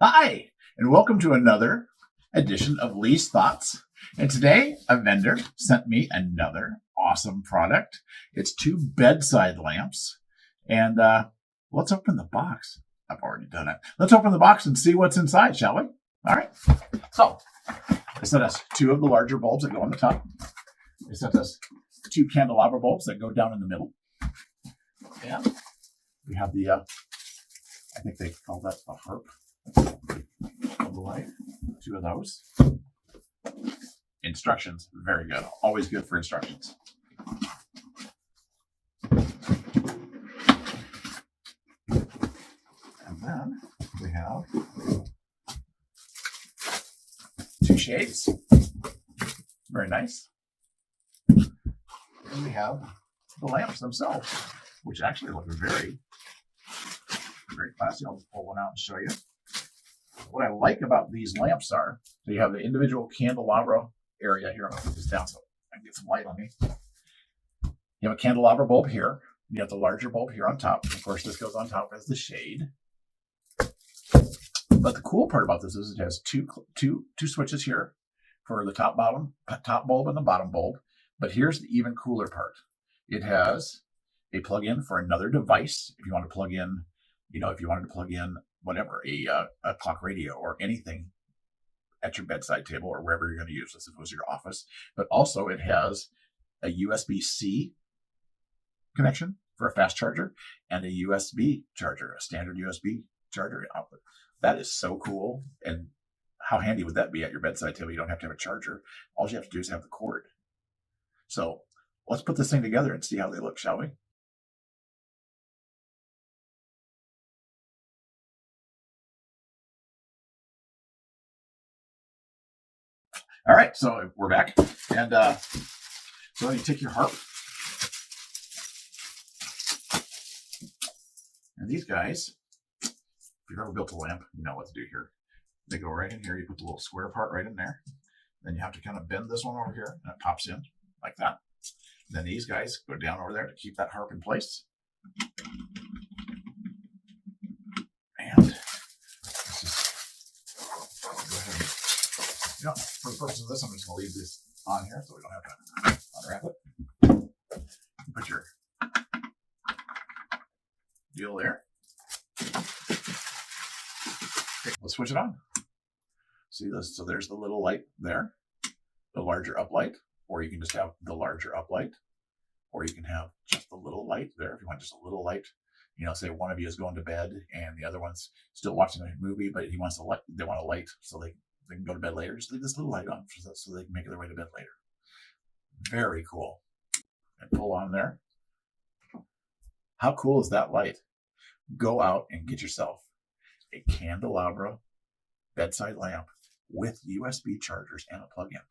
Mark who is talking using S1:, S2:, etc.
S1: Hi, and welcome to another edition of Lee's Thoughts. And today, a vendor sent me another awesome product. It's 2 bedside lamps. And let's open the box. I've already done it. Let's open the box and see what's inside, shall we? All right. So, they sent us 2 of the larger bulbs that go on the top. They sent us 2 candelabra bulbs that go down in the middle. And we have the, I think they call that a harp. Of the light, 2 of those. Instructions, very good. Always good for instructions. And then we have 2 shades. Very nice. And we have the lamps themselves, which actually look very, very classy. I'll just pull one out and show you. What I like about these lamps are, so you have the individual candelabra area here. I'm going to put this down so I can get some light on me. You have a candelabra bulb here. You have the larger bulb here on top. Of course, this goes on top as the shade. But the cool part about this is it has two switches here for the top bulb and the bottom bulb. But here's the even cooler part. It has a plug-in for another device. If you want to plug in, if you wanted to plug in whatever, a clock radio or anything at your bedside table or wherever you're going to use this, if it was your office. But also it has a USB-C connection for a fast charger and a USB charger, a standard USB charger output. That is so cool. And how handy would that be at your bedside table? You don't have to have a charger. All you have to do is have the cord. So let's put this thing together and see how they look, shall we? All right, so we're back. And so you take your harp. And these guys, if you've ever built a lamp, you know what to do here. They go right in here. You put the little square part right in there. Then you have to kind of bend this one over here, and it pops in like that. Then these guys go down over there to keep that harp in place. And this is, go ahead and, for the purpose of this, I'm just going to leave this on here so we don't have to unwrap it. Put your deal there. Okay, let's switch it on. See this? So there's the little light there, the larger uplight, or you can just have the larger uplight, or you can have just the little light there. If you want just a little light, say one of you is going to bed and the other one's still watching a movie, but he wants to light. They want a light so they can go to bed later. Just leave this little light on so they can make their way to bed later. Very cool. And pull on there. How cool is that light? Go out and get yourself a candelabra bedside lamp with USB chargers and a plug-in.